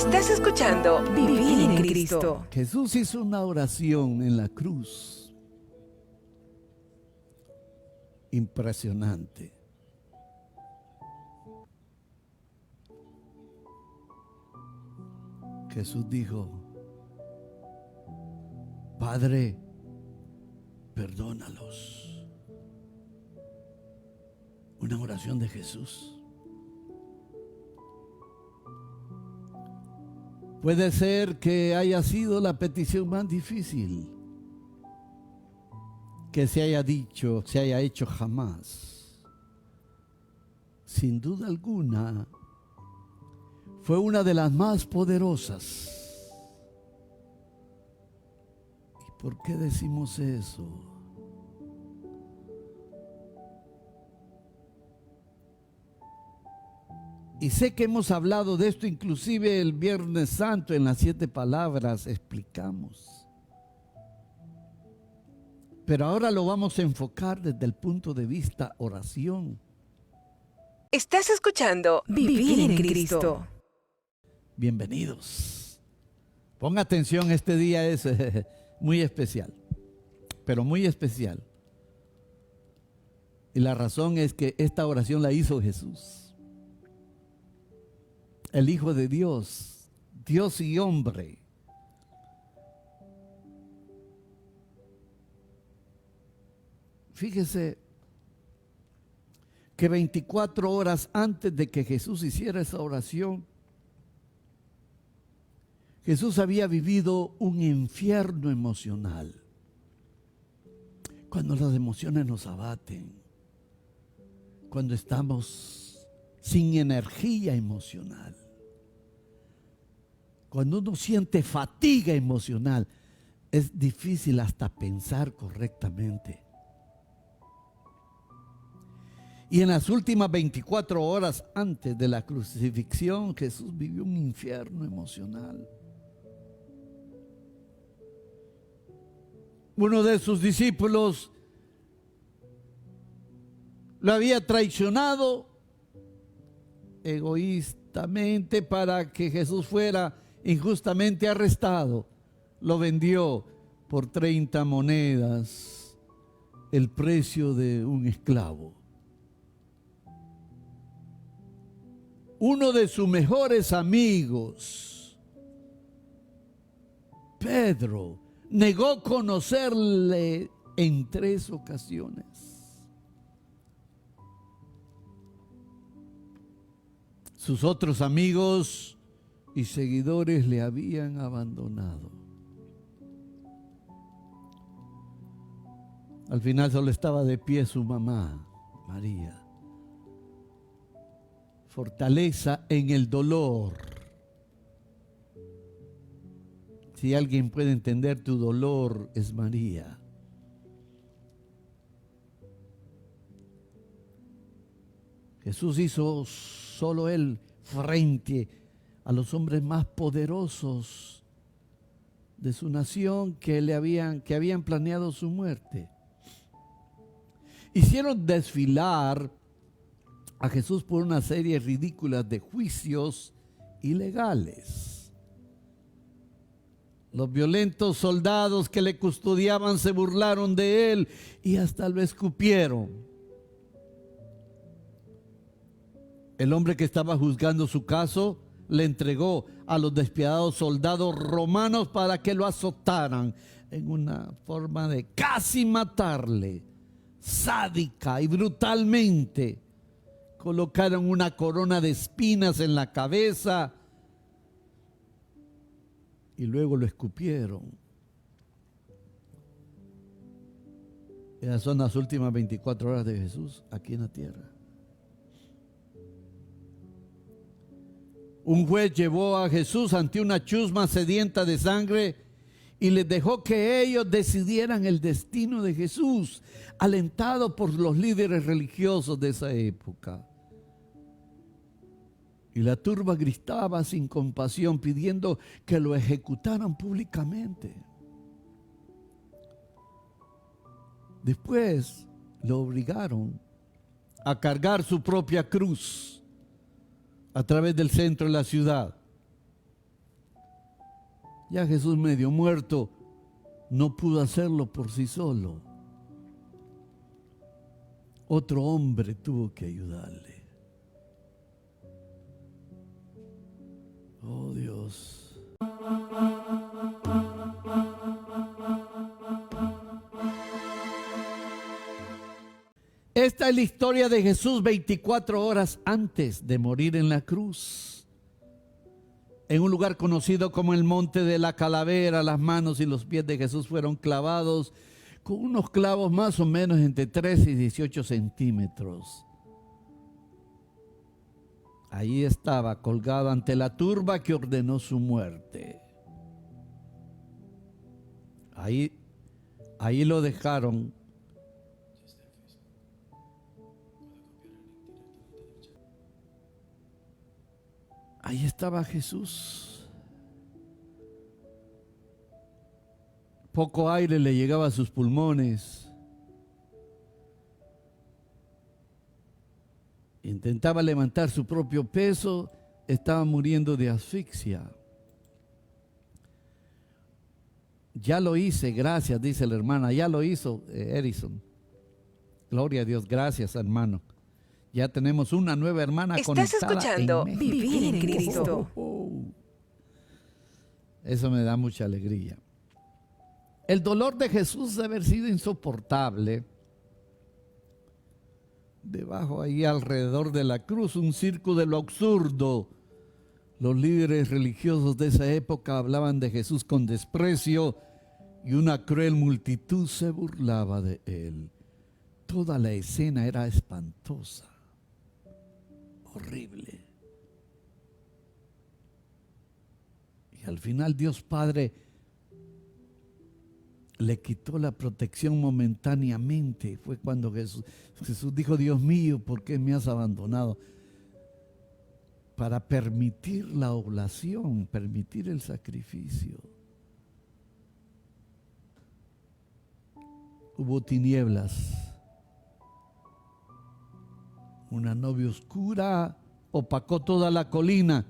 Estás escuchando Vivir en Cristo. Jesús hizo una oración en la cruz impresionante. Jesús dijo: Padre, perdónalos. Una oración de Jesús. Puede ser que haya sido la petición más difícil que se haya dicho, se haya hecho jamás. Sin duda alguna, fue una de las más poderosas. ¿Y por qué decimos eso? Y sé que hemos hablado de esto, inclusive el Viernes Santo en las 7 palabras explicamos. Pero ahora lo vamos a enfocar desde el punto de vista oración. Estás escuchando Vivir en Cristo. Bienvenidos. Ponga atención, este día es muy especial, pero muy especial. Y la razón es que esta oración la hizo Jesús, el Hijo de Dios, Dios y hombre. Fíjese que 24 horas antes de que Jesús hiciera esa oración, Jesús había vivido un infierno emocional. Cuando las emociones nos abaten, cuando estamos sin energía emocional, cuando uno siente fatiga emocional, es difícil hasta pensar correctamente. Y en las últimas 24 horas antes de la crucifixión, Jesús vivió un infierno emocional. Uno de sus discípulos lo había traicionado egoístamente para que Jesús fuera injustamente arrestado. Lo vendió por 30 monedas, el precio de un esclavo. Uno de sus mejores amigos, Pedro, negó conocerle en 3 ocasiones. Sus otros amigos y seguidores le habían abandonado. Al final solo estaba de pie su mamá, María. Fortaleza en el dolor. Si alguien puede entender tu dolor, es María. Jesús hizo solo él frente a los hombres más poderosos de su nación que habían planeado su muerte. Hicieron desfilar a Jesús por una serie ridícula de juicios ilegales. Los violentos soldados que le custodiaban se burlaron de él y hasta lo escupieron. El hombre que estaba juzgando su caso le entregó a los despiadados soldados romanos para que lo azotaran en una forma de casi matarle, sádica y brutalmente. Colocaron una corona de espinas en la cabeza y luego lo escupieron. Esas son las últimas 24 horas de Jesús aquí en la tierra. Un juez llevó a Jesús ante una chusma sedienta de sangre y les dejó que ellos decidieran el destino de Jesús, alentado por los líderes religiosos de esa época. Y la turba gritaba sin compasión, pidiendo que lo ejecutaran públicamente. Después lo obligaron a cargar su propia cruz a través del centro de la ciudad. Ya Jesús medio muerto, no pudo hacerlo por sí solo. Otro hombre tuvo que ayudarle. Oh Dios. Esta es la historia de Jesús 24 horas antes de morir en la cruz. En un lugar conocido como el Monte de la Calavera, las manos y los pies de Jesús fueron clavados con unos clavos más o menos entre 13 y 18 centímetros. Ahí estaba colgado ante la turba que ordenó su muerte. Ahí lo dejaron. Ahí estaba Jesús. Poco aire le llegaba a sus pulmones. Intentaba levantar su propio peso, estaba muriendo de asfixia. Ya lo hice, gracias, dice la hermana. Ya lo hizo Edison. Gloria a Dios, gracias, hermano. Ya tenemos una nueva hermana conectada. Estás escuchando Vivir en Cristo. Eso me da mucha alegría. El dolor de Jesús debe haber sido insoportable. Debajo ahí alrededor de la cruz, un circo de lo absurdo. Los líderes religiosos de esa época hablaban de Jesús con desprecio y una cruel multitud se burlaba de él. Toda la escena era espantosa, horrible. Y al final Dios Padre le quitó la protección momentáneamente. Fue cuando Jesús dijo: Dios mío, ¿por qué me has abandonado? Para permitir la oblación, permitir el sacrificio. Hubo tinieblas. Una nube oscura opacó toda la colina,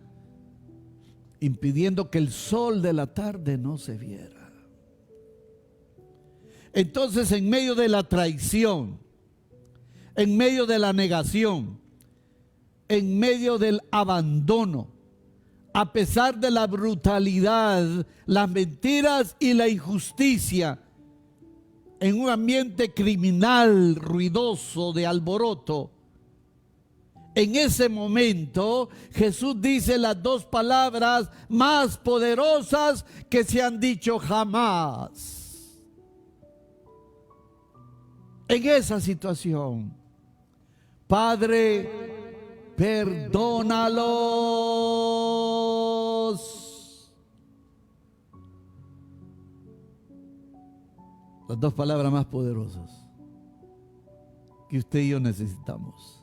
impidiendo que el sol de la tarde no se viera. Entonces, en medio de la traición, en medio de la negación, en medio del abandono, a pesar de la brutalidad, las mentiras y la injusticia, en un ambiente criminal, ruidoso, de alboroto, en ese momento Jesús dice las dos palabras más poderosas que se han dicho jamás. En esa situación: Padre, perdónalos. Las dos palabras más poderosas que usted y yo necesitamos.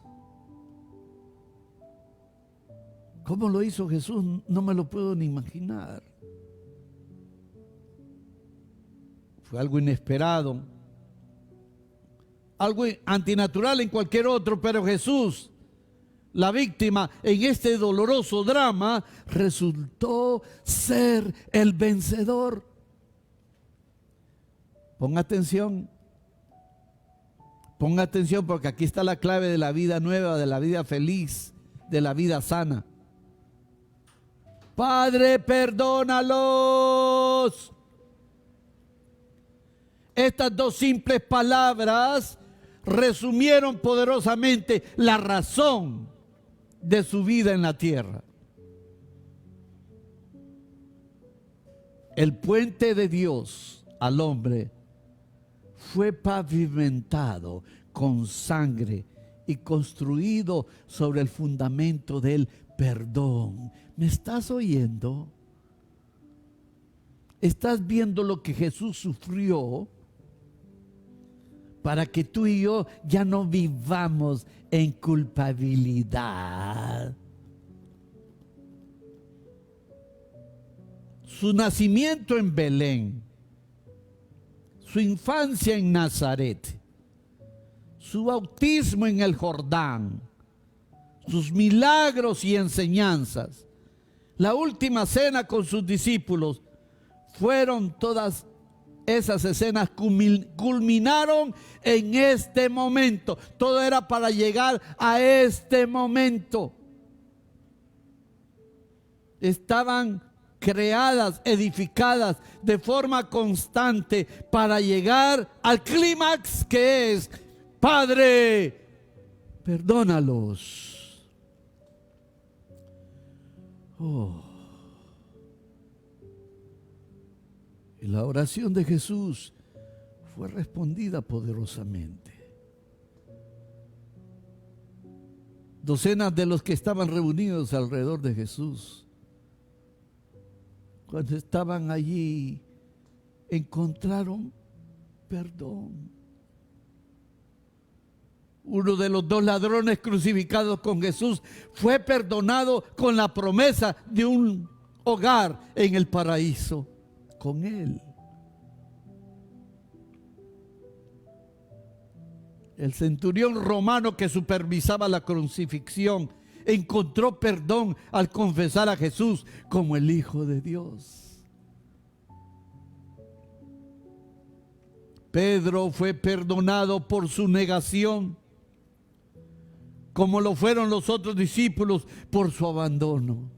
¿Cómo lo hizo Jesús? No me lo puedo ni imaginar. Fue algo inesperado, algo antinatural en cualquier otro, pero Jesús, la víctima en este doloroso drama, resultó ser el vencedor. Ponga atención porque aquí está la clave de la vida nueva, de la vida feliz, de la vida sana. Padre, perdónalos. Estas dos simples palabras resumieron poderosamente la razón de su vida en la tierra. El puente de Dios al hombre fue pavimentado con sangre y construido sobre el fundamento del perdón. ¿Me estás oyendo? ¿Estás viendo lo que Jesús sufrió para que tú y yo ya no vivamos en culpabilidad? Su nacimiento en Belén, su infancia en Nazaret, su bautismo en el Jordán, sus milagros y enseñanzas, la última cena con sus discípulos, fueron todas esas escenas, culminaron en este momento. Todo era para llegar a este momento. Estaban creadas, edificadas de forma constante para llegar al clímax que es: Padre, perdónalos. Y la oración de Jesús fue respondida poderosamente. Docenas de los que estaban reunidos alrededor de Jesús, cuando estaban allí, encontraron perdón. Uno de los 2 ladrones crucificados con Jesús fue perdonado con la promesa de un hogar en el paraíso con Él. El centurión romano que supervisaba la crucifixión encontró perdón al confesar a Jesús como el Hijo de Dios. Pedro fue perdonado por su negación, como lo fueron los otros discípulos por su abandono.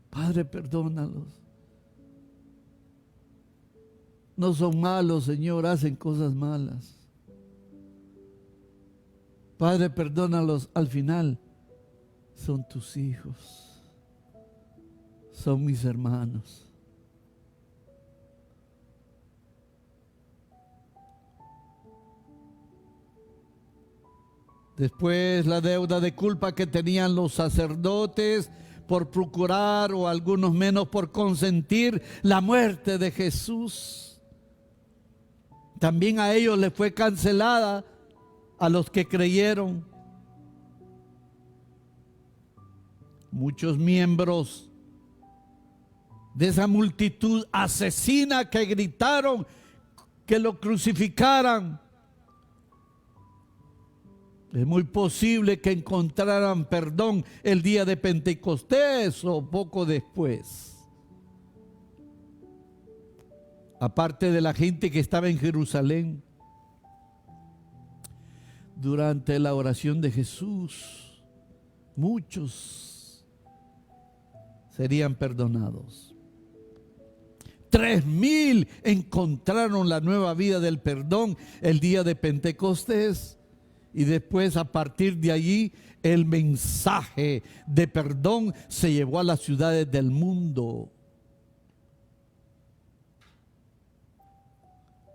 Padre, perdónalos. No son malos, Señor, hacen cosas malas. Padre, perdónalos. Al final son tus hijos, son mis hermanos. Después, la deuda de culpa que tenían los sacerdotes por procurar, o algunos menos por consentir, la muerte de Jesús, también a ellos les fue cancelada, a los que creyeron. Muchos miembros de esa multitud asesina que gritaron que lo crucificaran, es muy posible que encontraran perdón el día de Pentecostés o poco después. Aparte de la gente que estaba en Jerusalén, durante la oración de Jesús, muchos serían perdonados. 3,000 encontraron la nueva vida del perdón el día de Pentecostés. Y después, a partir de allí, el mensaje de perdón se llevó a las ciudades del mundo.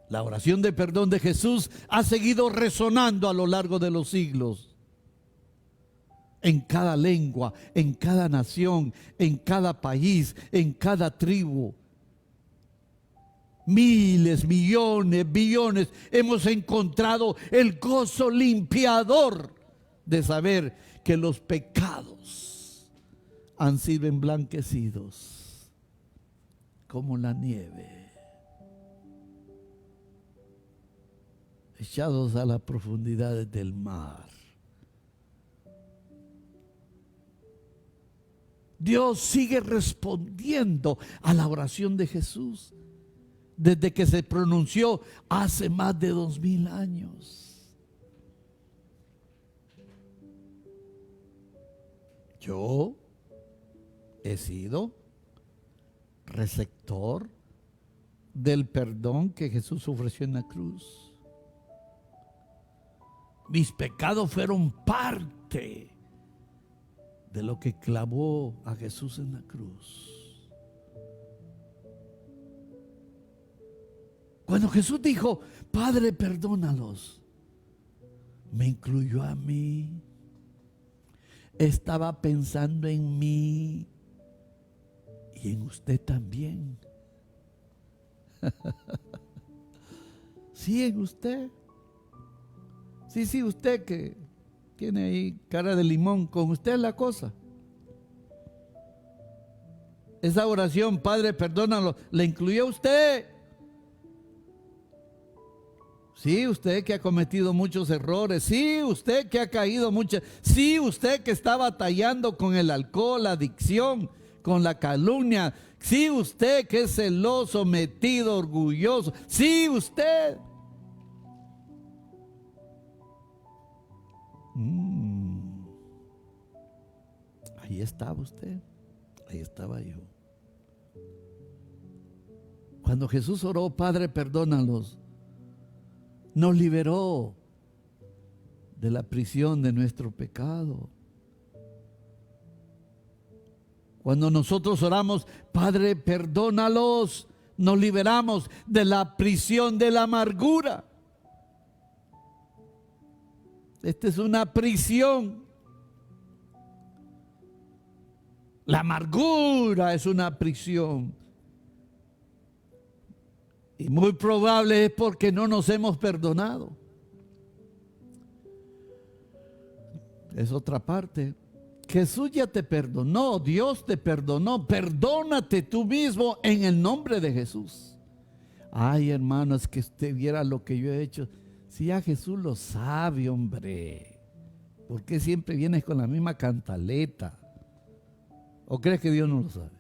La oración de perdón de Jesús ha seguido resonando a lo largo de los siglos. En cada lengua, en cada nación, en cada país, en cada tribu. Miles, millones, billones, hemos encontrado el gozo limpiador de saber que los pecados han sido emblanquecidos como la nieve, echados a las profundidades del mar. Dios sigue respondiendo a la oración de Jesús desde que se pronunció hace más de 2000 años. Yo he sido receptor del perdón que Jesús ofreció en la cruz. Mis pecados fueron parte de lo que clavó a Jesús en la cruz. Cuando Jesús dijo, Padre, perdónalos, me incluyó a mí. Estaba pensando en mí y en usted también. Sí, en usted. Sí, usted que tiene ahí cara de limón, con usted es la cosa. Esa oración, Padre, perdónalo, le incluyó a usted. Sí, usted que ha cometido muchos errores. Sí, usted que ha caído mucho. Sí, usted que está batallando con el alcohol, la adicción, con la calumnia. Sí, usted que es celoso, metido, orgulloso. Sí, usted. Ahí estaba usted. Ahí estaba yo. Cuando Jesús oró, Padre, perdónalos, nos liberó de la prisión de nuestro pecado. Cuando nosotros oramos, Padre, perdónalos, nos liberamos de la prisión de la amargura. Esta es una prisión. La amargura es una prisión. Y muy probable es porque no nos hemos perdonado. Es otra parte. Jesús ya te perdonó, Dios te perdonó. Perdónate tú mismo en el nombre de Jesús. Ay, hermano, es que usted viera lo que yo he hecho. Si ya Jesús lo sabe, hombre. ¿Por qué siempre vienes con la misma cantaleta? ¿O crees que Dios no lo sabe?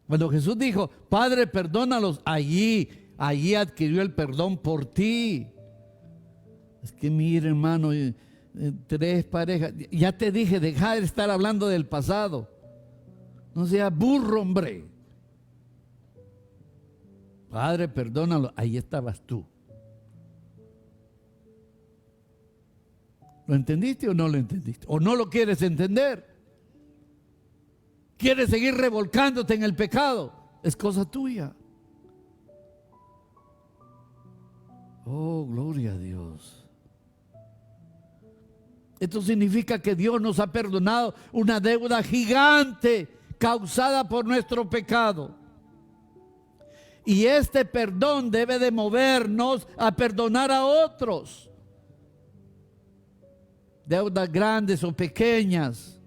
Cuando Jesús dijo, Padre, perdónalos, allí adquirió el perdón por ti. Es que mire, hermano, 3 parejas. Ya te dije, deja de estar hablando del pasado. No sea burro, hombre. Padre, perdónalos, ahí estabas tú. ¿Lo entendiste o no lo entendiste? ¿O no lo quieres entender? ¿Quieres seguir revolcándote en el pecado? Es cosa tuya. Oh, gloria a Dios. Esto significa que Dios nos ha perdonado una deuda gigante causada por nuestro pecado. Y este perdón debe de movernos a perdonar a otros. Deudas grandes o pequeñas.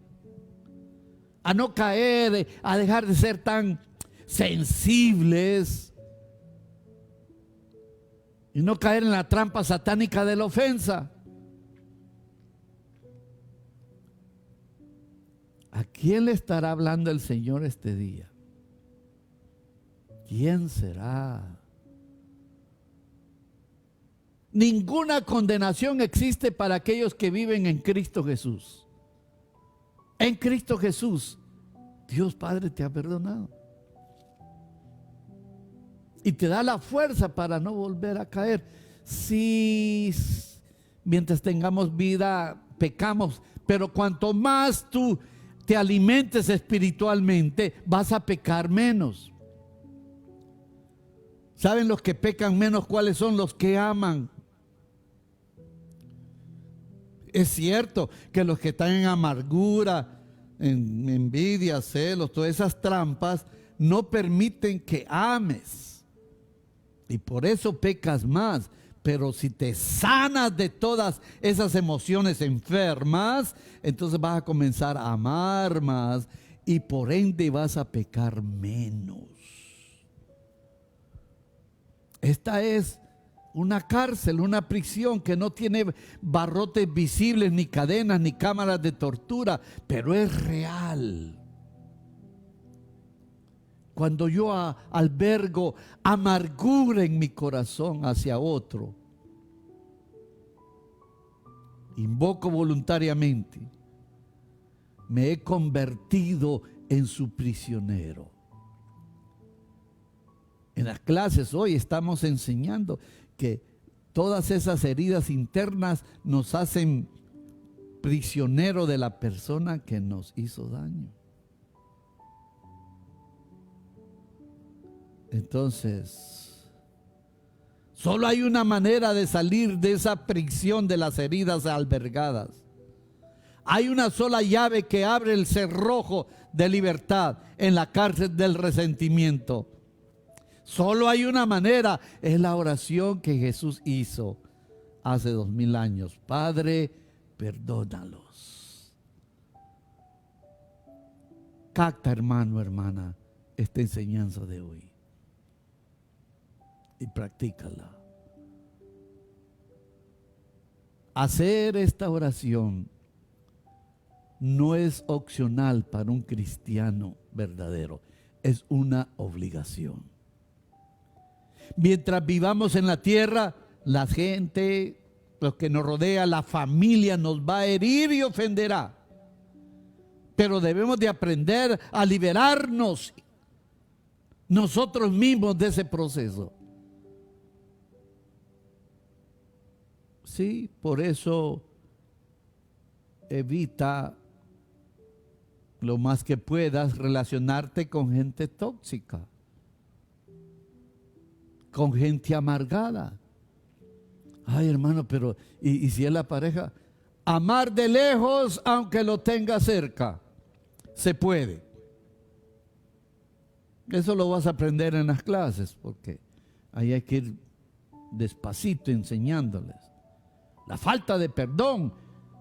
A no caer, a dejar de ser tan sensibles y no caer en la trampa satánica de la ofensa. ¿A quién le estará hablando el Señor este día? ¿Quién será? Ninguna condenación existe para aquellos que viven en Cristo Jesús. En Cristo Jesús, Dios Padre te ha perdonado. Y te da la fuerza para no volver a caer. Si mientras tengamos vida, pecamos. Pero cuanto más tú te alimentes espiritualmente, vas a pecar menos. ¿Saben los que pecan menos cuáles son? Los que aman. Es cierto que los que están en amargura, en envidia, celos, todas esas trampas, no permiten que ames. Y por eso pecas más. Pero si te sanas de todas esas emociones enfermas, entonces vas a comenzar a amar más y por ende vas a pecar menos. Esta es una cárcel, una prisión que no tiene barrotes visibles, ni cadenas, ni cámaras de tortura, pero es real. Cuando yo albergo amargura en mi corazón hacia otro, invoco voluntariamente, me he convertido en su prisionero. En las clases hoy estamos enseñando que todas esas heridas internas nos hacen prisionero de la persona que nos hizo daño. Entonces, solo hay una manera de salir de esa prisión de las heridas albergadas. Hay una sola llave que abre el cerrojo de libertad en la cárcel del resentimiento. Solo hay una manera, es la oración que Jesús hizo hace 2000 años. Padre, perdónalos. Capta, hermano, hermana, esta enseñanza de hoy y practícala. Hacer esta oración no es opcional para un cristiano verdadero, es una obligación. Mientras vivamos en la tierra, la gente, los que nos rodea, la familia nos va a herir y ofenderá. Pero debemos de aprender a liberarnos nosotros mismos de ese proceso. Sí, por eso evita lo más que puedas relacionarte con gente tóxica, con gente amargada. Ay, hermano, pero ¿y si es la pareja? Amar de lejos aunque lo tenga cerca. Se puede. Eso lo vas a aprender en las clases, porque ahí hay que ir despacito enseñándoles. La falta de perdón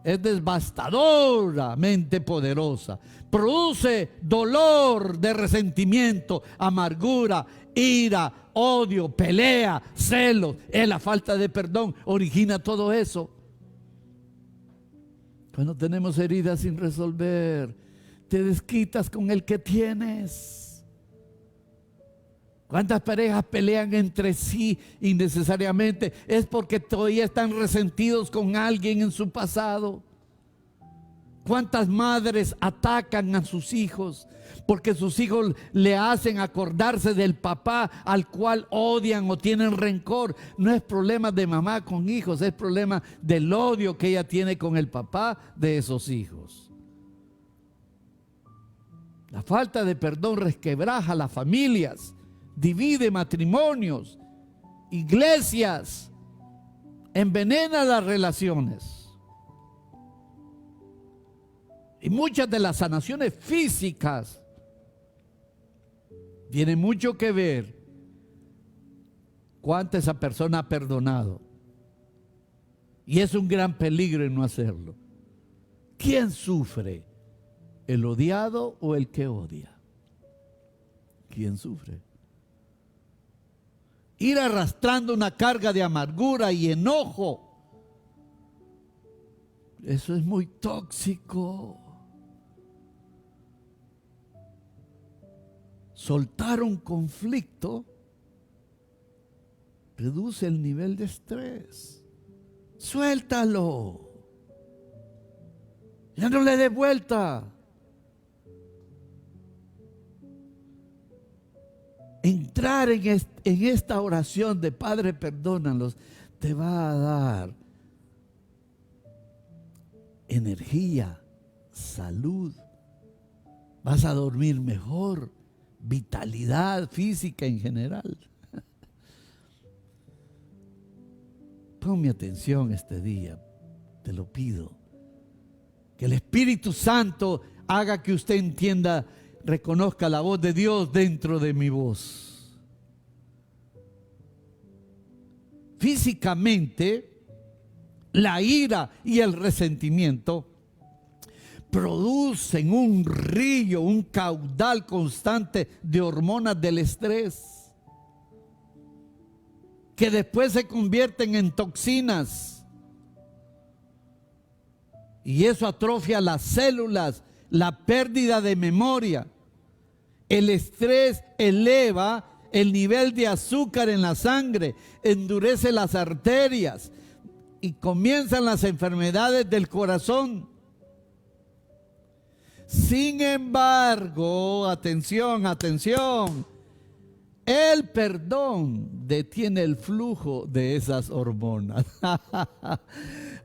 es devastadoramente poderosa. Produce dolor de resentimiento, amargura, ira, odio, pelea, celos. La falta de perdón origina todo eso. Cuando tenemos heridas sin resolver, te desquitas con el que tienes. ¿Cuántas parejas pelean entre sí innecesariamente? Es porque todavía están resentidos con alguien en su pasado. ¿Cuántas madres atacan a sus hijos porque sus hijos le hacen acordarse del papá al cual odian o tienen rencor? No es problema de mamá con hijos, es problema del odio que ella tiene con el papá de esos hijos. La falta de perdón resquebraja las familias, divide matrimonios, iglesias, envenena las relaciones. Y muchas de las sanaciones físicas tienen mucho que ver cuánto esa persona ha perdonado. Y es un gran peligro en no hacerlo. ¿Quién sufre? ¿El odiado o el que odia? ¿Quién sufre? Ir arrastrando una carga de amargura y enojo, eso es muy tóxico. Soltar un conflicto reduce el nivel de estrés. Suéltalo. Ya no le dé vuelta. Entrar en esta oración de Padre, perdónalos, te va a dar energía, salud. Vas a dormir mejor, vitalidad física en general. Ponme atención este día, te lo pido. Que el Espíritu Santo haga que usted entienda, reconozca la voz de Dios dentro de mi voz. Físicamente, la ira y el resentimiento producen un río, un caudal constante de hormonas del estrés, que después se convierten en toxinas. Y eso atrofia las células, la pérdida de memoria. El estrés eleva el nivel de azúcar en la sangre, endurece las arterias y comienzan las enfermedades del corazón. Sin embargo, atención, el perdón detiene el flujo de esas hormonas.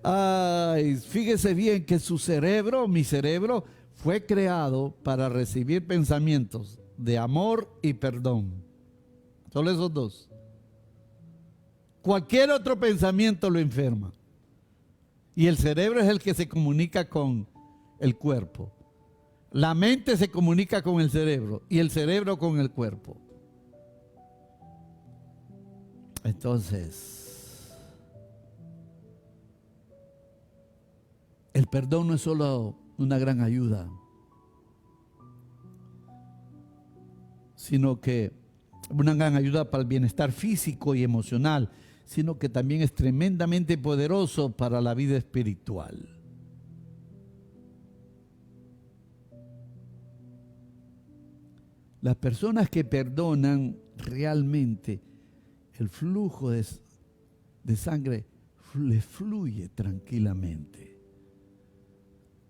Ay, fíjese bien que su cerebro, mi cerebro, fue creado para recibir pensamientos de amor y perdón. Solo esos dos. Cualquier otro pensamiento lo enferma. Y el cerebro es el que se comunica con el cuerpo. La mente se comunica con el cerebro y el cerebro con el cuerpo. Entonces, el perdón no es solo una gran ayuda, sino que una gran ayuda para el bienestar físico y emocional, sino que también es tremendamente poderoso para la vida espiritual. Las personas que perdonan realmente, el flujo de sangre les fluye tranquilamente.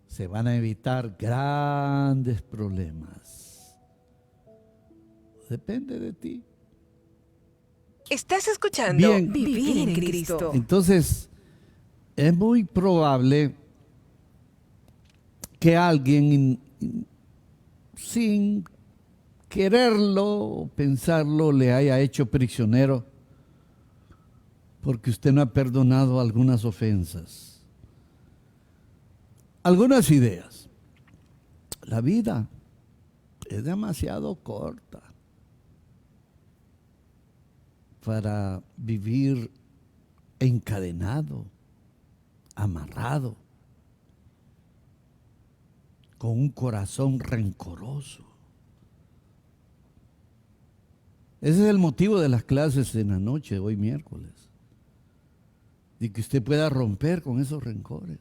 Se van a evitar grandes problemas. Depende de ti. Estás escuchando Bien. Vivir en Cristo. Entonces, es muy probable que alguien sin quererlo o pensarlo le haya hecho prisionero porque usted no ha perdonado algunas ofensas, algunas ideas. La vida es demasiado corta para vivir encadenado, amarrado, con un corazón rencoroso. Ese es el motivo de las clases en la noche, hoy miércoles. Y que usted pueda romper con esos rencores.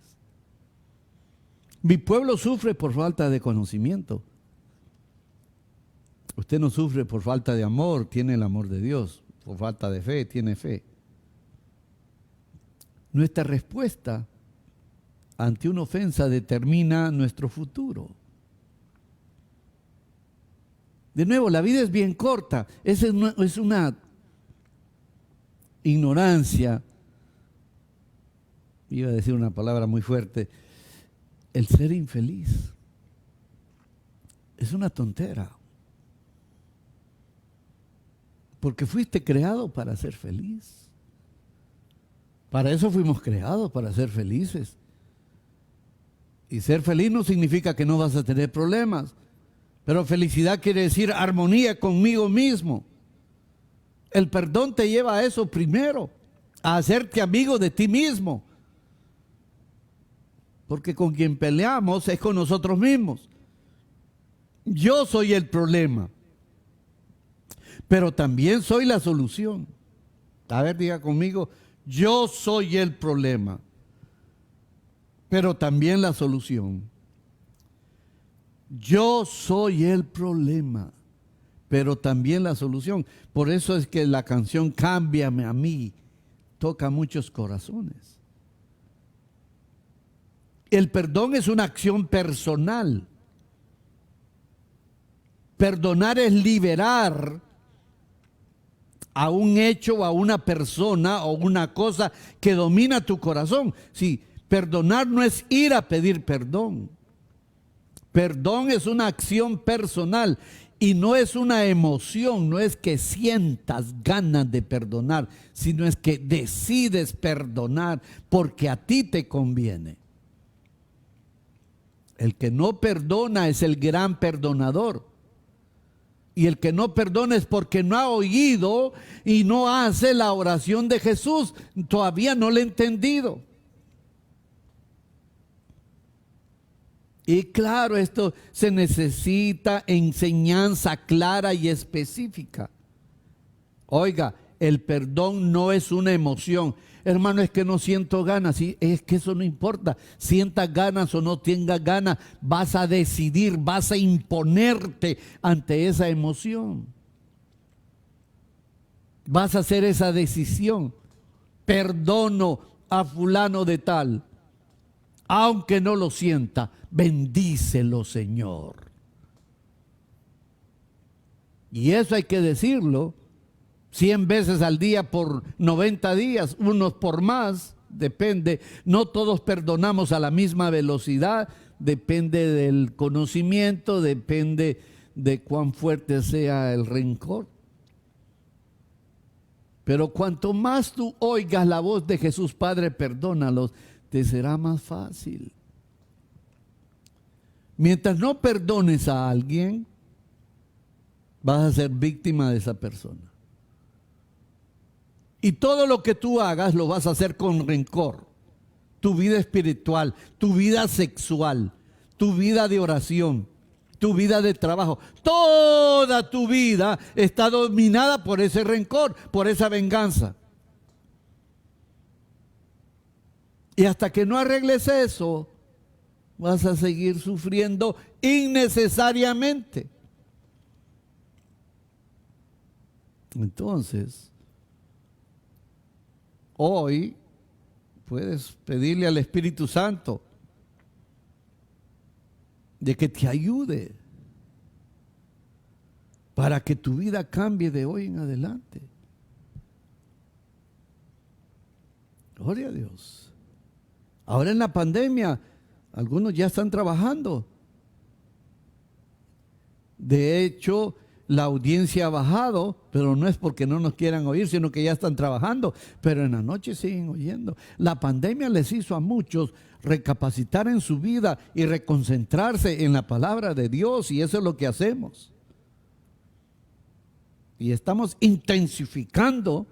Mi pueblo sufre por falta de conocimiento. Usted no sufre por falta de amor, tiene el amor de Dios. Por falta de fe, tiene fe. Nuestra respuesta ante una ofensa determina nuestro futuro. De nuevo, la vida es bien corta. Es una ignorancia. Iba a decir una palabra muy fuerte. El ser infeliz es una tontera. Porque fuiste creado para ser feliz. Para eso fuimos creados, para ser felices. Y ser feliz no significa que no vas a tener problemas. Pero felicidad quiere decir armonía conmigo mismo. El perdón te lleva a eso primero, a hacerte amigo de ti mismo. Porque con quien peleamos es con nosotros mismos. Yo soy el problema, pero también soy la solución. A ver, diga conmigo, yo soy el problema, pero también la solución. Yo soy el problema, pero también la solución. Por eso es que la canción Cámbiame a mí toca muchos corazones. El perdón es una acción personal. Perdonar es liberar a un hecho, a una persona o una cosa que domina tu corazón. Sí, perdonar no es ir a pedir perdón. Perdón es una acción personal y no es una emoción, no es que sientas ganas de perdonar, sino es que decides perdonar porque a ti te conviene. El que no perdona es el gran perdonador. Y el que no perdona es porque no ha oído y no hace la oración de Jesús. Todavía no le he entendido. Y claro, esto se necesita enseñanza clara y específica. Oiga, el perdón no es una emoción. Hermano, es que no siento ganas. Sí, es que eso no importa. Sientas ganas o no tengas ganas, vas a decidir, vas a imponerte ante esa emoción. Vas a hacer esa decisión. Perdono a fulano de tal. Aunque no lo sienta, bendícelo, Señor. Y eso hay que decirlo 100 veces al día por 90 días, unos por más, depende. No todos perdonamos a la misma velocidad, depende del conocimiento, depende de cuán fuerte sea el rencor. Pero cuanto más tú oigas la voz de Jesús, Padre, perdónalos, te será más fácil. Mientras no perdones a alguien, vas a ser víctima de esa persona. Y todo lo que tú hagas lo vas a hacer con rencor. Tu vida espiritual, tu vida sexual, tu vida de oración, tu vida de trabajo. Toda tu vida está dominada por ese rencor, por esa venganza. Y hasta que no arregles eso, vas a seguir sufriendo innecesariamente. Entonces, hoy puedes pedirle al Espíritu Santo de que te ayude para que tu vida cambie de hoy en adelante. Gloria a Dios. Ahora en la pandemia, algunos ya están trabajando. De hecho, la audiencia ha bajado, pero no es porque no nos quieran oír, sino que ya están trabajando, pero en la noche siguen oyendo. La pandemia les hizo a muchos recapacitar en su vida y reconcentrarse en la palabra de Dios, y eso es lo que hacemos. Y estamos intensificando,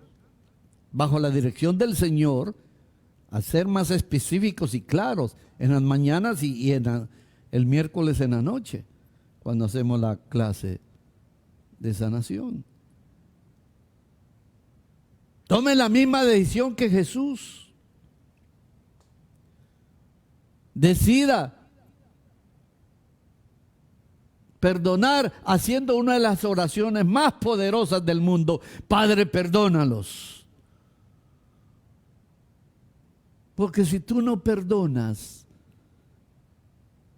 bajo la dirección del Señor, a ser más específicos y claros en las mañanas y el miércoles en la noche, cuando hacemos la clase de sanación. Tome la misma decisión que Jesús. Decida perdonar haciendo una de las oraciones más poderosas del mundo. Padre, perdónalos. Porque si tú no perdonas,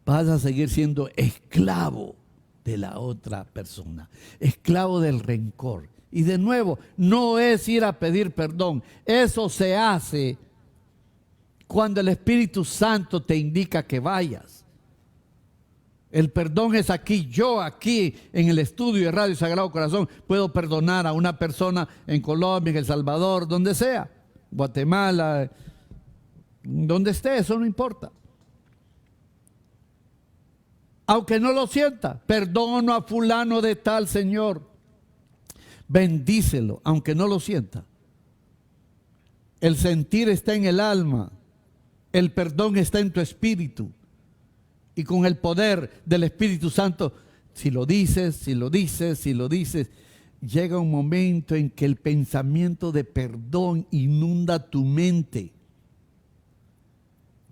vas a seguir siendo esclavo de la otra persona, esclavo del rencor. Y de nuevo, no es ir a pedir perdón. Eso se hace cuando el Espíritu Santo te indica que vayas. El perdón es aquí. Yo aquí en el estudio de Radio Sagrado Corazón puedo perdonar a una persona en Colombia, en El Salvador, donde sea, Guatemala, donde esté, eso no importa. Aunque no lo sienta, perdono a fulano de tal, Señor. Bendícelo, aunque no lo sienta. El sentir está en el alma. El perdón está en tu espíritu. Y con el poder del Espíritu Santo, si lo dices, llega un momento en que el pensamiento de perdón inunda tu mente.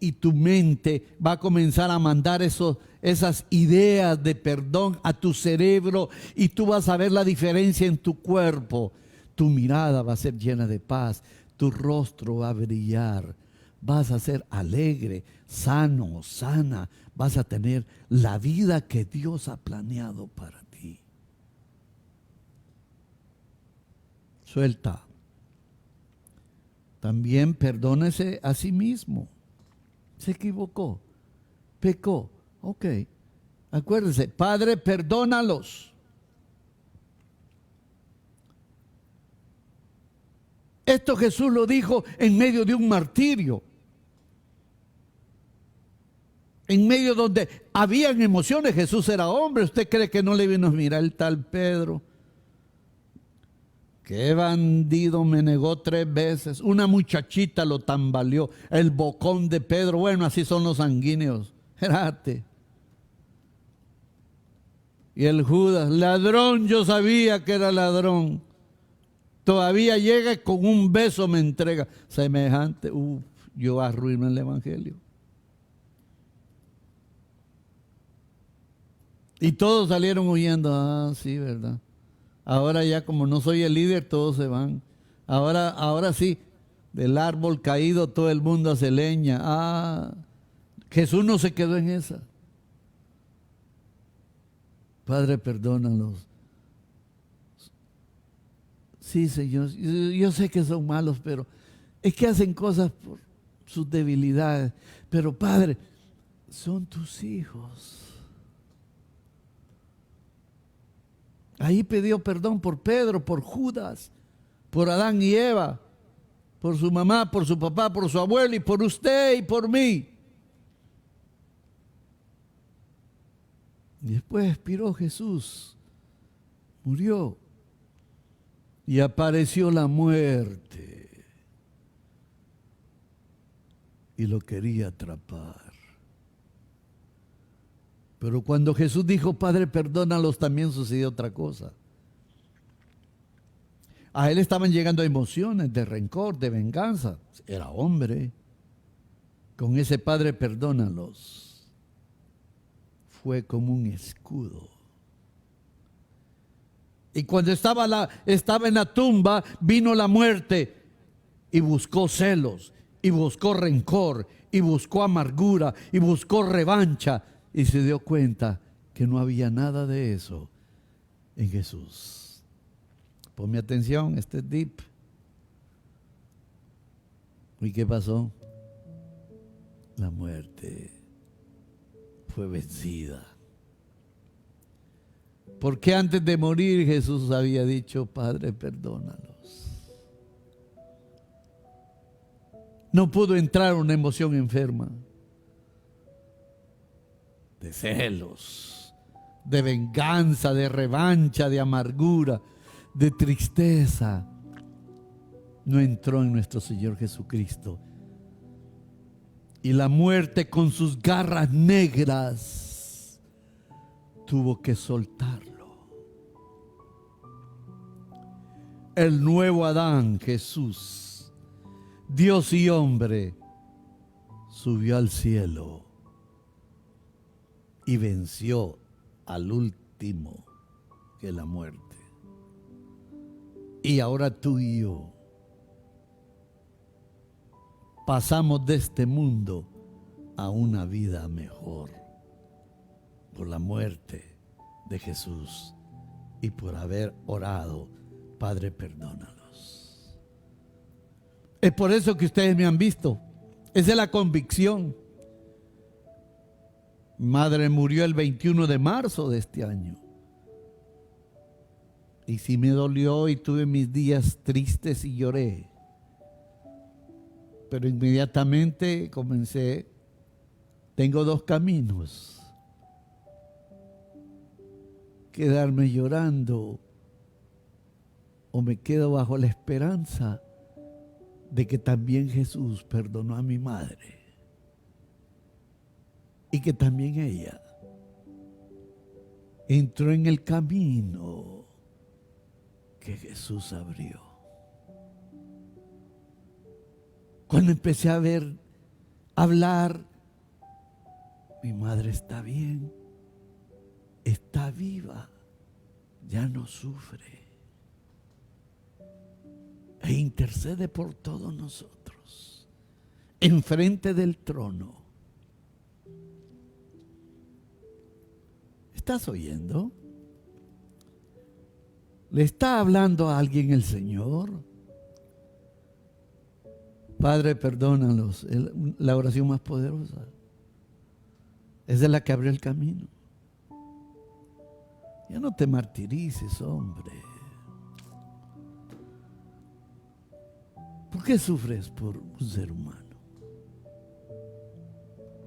Y tu mente va a comenzar a mandar esas ideas de perdón a tu cerebro, y tú vas a ver la diferencia en tu cuerpo. Tu mirada va a ser llena de paz, tu rostro va a brillar, vas a ser alegre, sano, sana, vas a tener la vida que Dios ha planeado para ti. Suelta. También perdónese a sí mismo. Se equivocó, pecó, ok. Acuérdese, Padre, perdónalos. Esto Jesús lo dijo en medio de un martirio, en medio donde habían emociones. Jesús era hombre. ¿Usted cree que no le vino a mirar el tal Pedro? Qué bandido, me negó 3 veces. Una muchachita lo tambaleó. El bocón de Pedro. Bueno, así son los sanguíneos. Espérate. Y el Judas, ladrón, yo sabía que era ladrón. Todavía llega y con un beso me entrega. Semejante, yo arruino el evangelio. Y todos salieron huyendo. Ah, sí, ¿verdad? Ahora ya como no soy el líder, todos se van. Ahora sí, del árbol caído todo el mundo hace leña. Ah, Jesús no se quedó en esa. Padre, perdónalos. Sí, Señor, yo sé que son malos, pero es que hacen cosas por sus debilidades. Pero Padre, son tus hijos. Ahí pidió perdón por Pedro, por Judas, por Adán y Eva, por su mamá, por su papá, por su abuelo, y por usted y por mí. Y después expiró Jesús, murió, y apareció la muerte y lo quería atrapar. Pero cuando Jesús dijo, Padre, perdónalos, también sucedió otra cosa. A él estaban llegando emociones de rencor, de venganza. Era hombre. Con ese Padre, perdónalos, fue como un escudo. Y cuando estaba en la tumba, vino la muerte y buscó celos, y buscó rencor, y buscó amargura, y buscó revancha, y se dio cuenta que no había nada de eso en Jesús. Ponme atención, este es deep. ¿Y qué pasó? La muerte fue vencida. Porque antes de morir Jesús había dicho: Padre, perdónalos. No pudo entrar una emoción enferma de celos, de venganza, de revancha, de amargura, de tristeza. No entró en nuestro Señor Jesucristo. Y la muerte, con sus garras negras, tuvo que soltarlo. El nuevo Adán, Jesús, Dios y hombre, subió al cielo y venció al último, que es la muerte. Y ahora tú y yo pasamos de este mundo a una vida mejor por la muerte de Jesús y por haber orado: Padre, perdónalos. Es por eso que ustedes me han visto. Esa es la convicción. Mi madre murió el 21 de marzo de este año. Y sí me dolió y tuve mis días tristes y lloré. Pero inmediatamente comencé. Tengo dos caminos: quedarme llorando, o me quedo bajo la esperanza de que también Jesús perdonó a mi madre y que también ella entró en el camino que Jesús abrió. Cuando empecé a hablar, mi madre está bien, está viva, ya no sufre e intercede por todos nosotros enfrente del trono. ¿Estás oyendo? ¿Le está hablando a alguien el Señor? Padre, perdónalos. Es la oración más poderosa. Es de la que abrió el camino. Ya no te martirices, hombre. ¿Por qué sufres por un ser humano?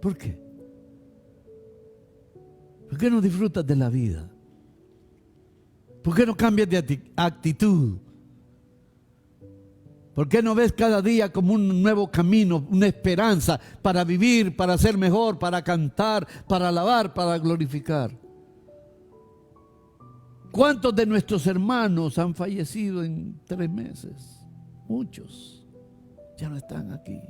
¿Por qué? ¿Por qué no disfrutas de la vida? ¿Por qué no cambias de actitud? ¿Por qué no ves cada día como un nuevo camino, una esperanza para vivir, para ser mejor, para cantar, para alabar, para glorificar? ¿Cuántos de nuestros hermanos han fallecido en 3 meses? Muchos ya no están aquí.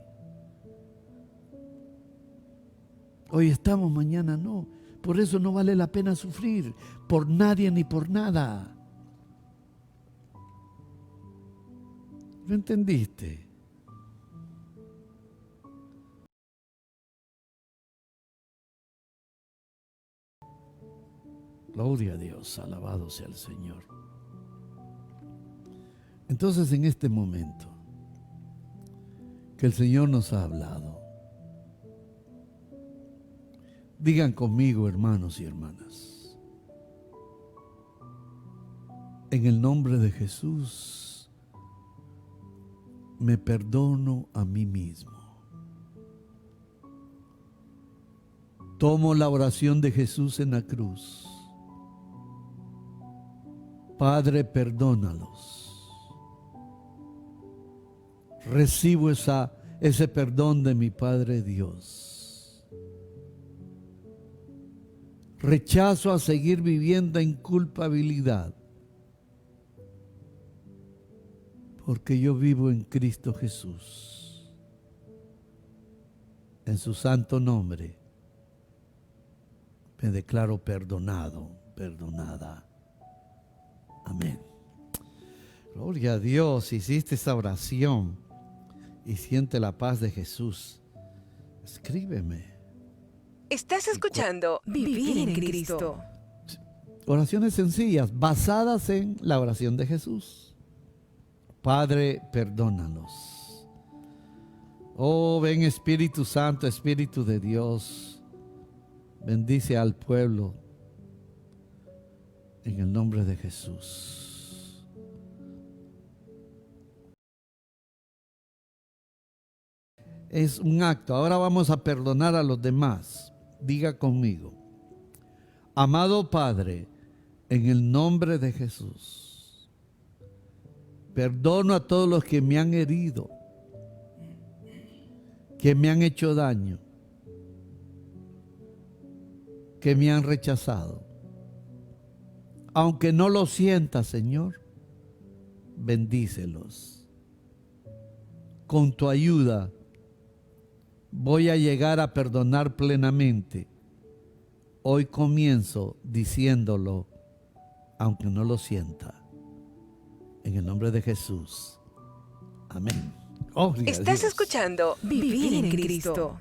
Hoy estamos, mañana no. Por eso no vale la pena sufrir por nadie ni por nada. ¿Lo entendiste? Gloria a Dios, alabado sea el Señor. Entonces, en este momento que el Señor nos ha hablado, digan conmigo, hermanos y hermanas: en el nombre de Jesús, me perdono a mí mismo. Tomo la oración de Jesús en la cruz. Padre, perdónalos. Recibo ese perdón de mi Padre Dios. Rechazo a seguir viviendo en culpabilidad, porque yo vivo en Cristo Jesús. En su santo nombre me declaro perdonado, perdonada. Amén. Gloria a Dios, hiciste esa oración y siente la paz de Jesús. Escríbeme. Estás escuchando Vivir en Cristo. Oraciones sencillas, basadas en la oración de Jesús. Padre, perdónanos. Oh, ven Espíritu Santo, Espíritu de Dios. Bendice al pueblo en el nombre de Jesús. Es un acto. Ahora vamos a perdonar a los demás. Diga conmigo. Amado Padre, en el nombre de Jesús, perdono a todos los que me han herido, que me han hecho daño, que me han rechazado. Aunque no lo sienta, Señor, bendícelos. Con tu ayuda voy a llegar a perdonar plenamente. Hoy comienzo diciéndolo, aunque no lo sienta. En el nombre de Jesús. Amén. Estás escuchando Vivir en Cristo.